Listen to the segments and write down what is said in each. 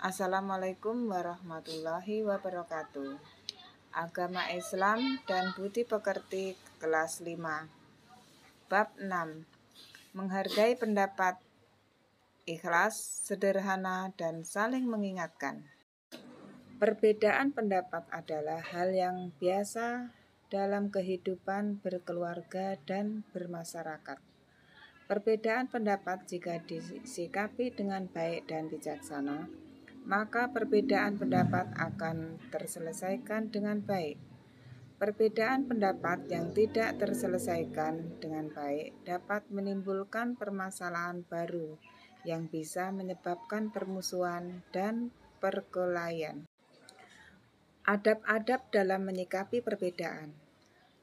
Assalamualaikum warahmatullahi wabarakatuh. Agama Islam dan Budi Pekerti kelas 5. Bab 6. Menghargai pendapat, ikhlas, sederhana, dan saling mengingatkan. Perbedaan pendapat adalah hal yang biasa dalam kehidupan berkeluarga dan bermasyarakat. Perbedaan pendapat jika disikapi dengan baik dan bijaksana, maka perbedaan pendapat akan terselesaikan dengan baik. Perbedaan pendapat yang tidak terselesaikan dengan baik dapat menimbulkan permasalahan baru yang bisa menyebabkan permusuhan dan perkelahian. Adab-adab dalam menyikapi perbedaan: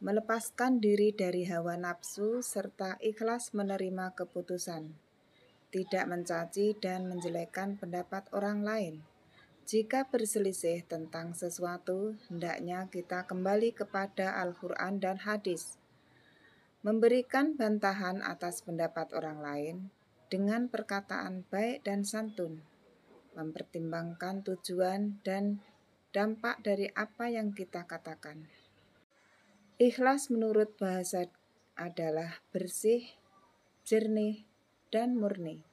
melepaskan diri dari hawa nafsu serta ikhlas menerima keputusan. Tidak mencaci dan menjelekkan pendapat orang lain. Jika berselisih tentang sesuatu, hendaknya kita kembali kepada Al-Quran dan hadis. Memberikan bantahan atas pendapat orang lain dengan perkataan baik dan santun. Mempertimbangkan tujuan dan dampak dari apa yang kita katakan. Ikhlas menurut bahasa adalah bersih, jernih, dan murni.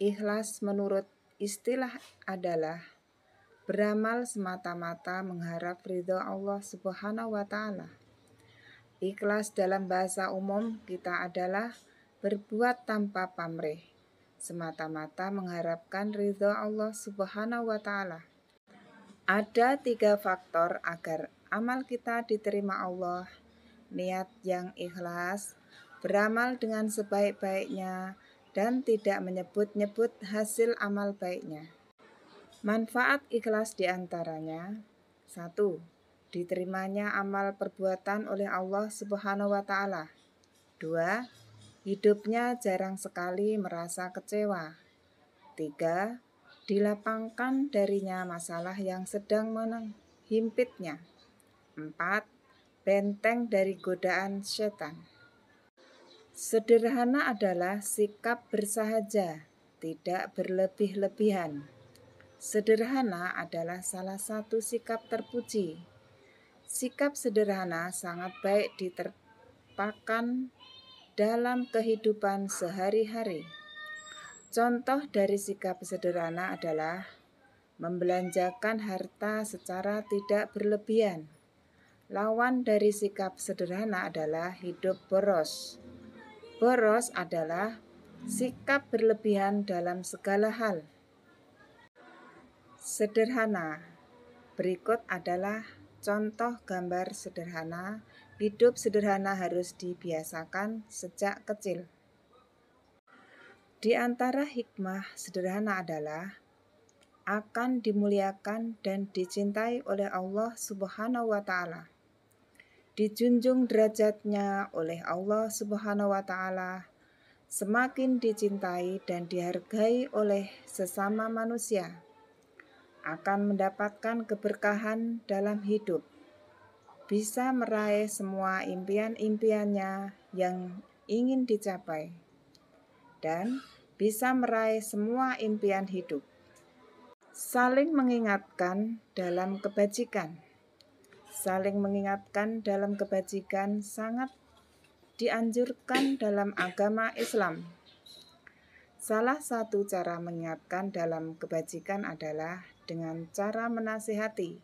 Ikhlas menurut istilah adalah beramal semata-mata mengharap ridho Allah Subhanahu wa Ta'ala. Ikhlas dalam bahasa umum kita adalah berbuat tanpa pamrih, semata-mata mengharapkan ridho Allah Subhanahu wa Ta'ala. Ada 3 faktor agar amal kita diterima Allah: niat yang ikhlas, beramal dengan sebaik-baiknya, dan tidak menyebut-nyebut hasil amal baiknya. Manfaat ikhlas diantaranya: 1. Diterimanya amal perbuatan oleh Allah Subhanahu wa Ta'ala. 2. Hidupnya jarang sekali merasa kecewa. 3. Dilapangkan darinya masalah yang sedang menghimpitnya. 4. Benteng dari godaan setan. Sederhana adalah sikap bersahaja, tidak berlebih-lebihan. Sederhana adalah salah satu sikap terpuji. Sikap sederhana sangat baik diterapkan dalam kehidupan sehari-hari. Contoh dari sikap sederhana adalah membelanjakan harta secara tidak berlebihan. Lawan dari sikap sederhana adalah hidup boros. Boros adalah sikap berlebihan dalam segala hal. Sederhana. Berikut adalah contoh gambar sederhana. Hidup sederhana harus dibiasakan sejak kecil. Di antara hikmah sederhana adalah akan dimuliakan dan dicintai oleh Allah Subhanahu wa Ta'ala. Dijunjung derajatnya oleh Allah Subhanahu wa Ta'ala, semakin dicintai dan dihargai oleh sesama manusia, akan mendapatkan keberkahan dalam hidup, bisa meraih semua impian-impiannya yang ingin dicapai, dan bisa meraih semua impian hidup. Saling mengingatkan dalam kebajikan. Saling mengingatkan dalam kebajikan sangat dianjurkan dalam agama Islam. Salah satu cara mengingatkan dalam kebajikan adalah dengan cara menasihati.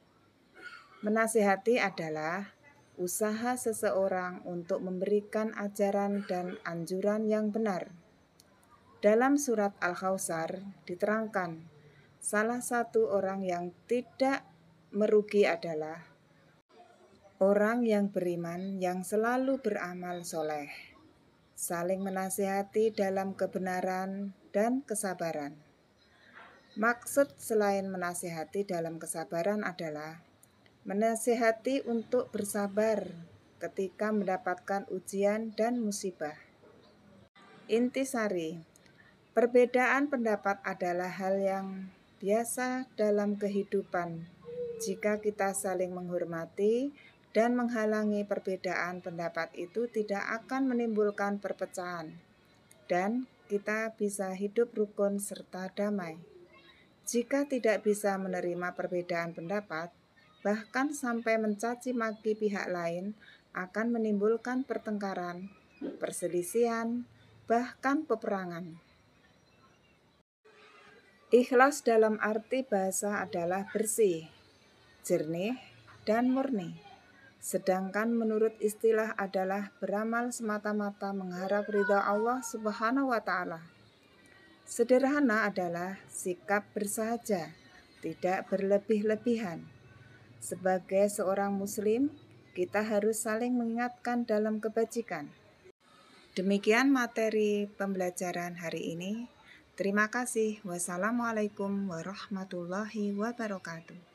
Menasihati adalah usaha seseorang untuk memberikan ajaran dan anjuran yang benar. Dalam surat Al-Kautsar diterangkan, salah satu orang yang tidak merugi adalah orang yang beriman yang selalu beramal soleh. Saling menasihati dalam kebenaran dan kesabaran. Maksud selain menasihati dalam kesabaran adalah menasihati untuk bersabar ketika mendapatkan ujian dan musibah. Intisari, perbedaan pendapat adalah hal yang biasa dalam kehidupan. Jika kita saling menghormati dan menghalangi perbedaan pendapat itu tidak akan menimbulkan perpecahan, dan kita bisa hidup rukun serta damai. Jika tidak bisa menerima perbedaan pendapat, bahkan sampai mencaci maki pihak lain, akan menimbulkan pertengkaran, perselisihan, bahkan peperangan. Ikhlas dalam arti bahasa adalah bersih, jernih, dan murni. Sedangkan menurut istilah adalah beramal semata-mata mengharap ridha Allah Subhanahu wa Ta'ala. Sederhana adalah sikap bersahaja, tidak berlebih-lebihan. Sebagai seorang Muslim, kita harus saling mengingatkan dalam kebajikan. Demikian materi pembelajaran hari ini. Terima kasih. Wassalamualaikum warahmatullahi wabarakatuh.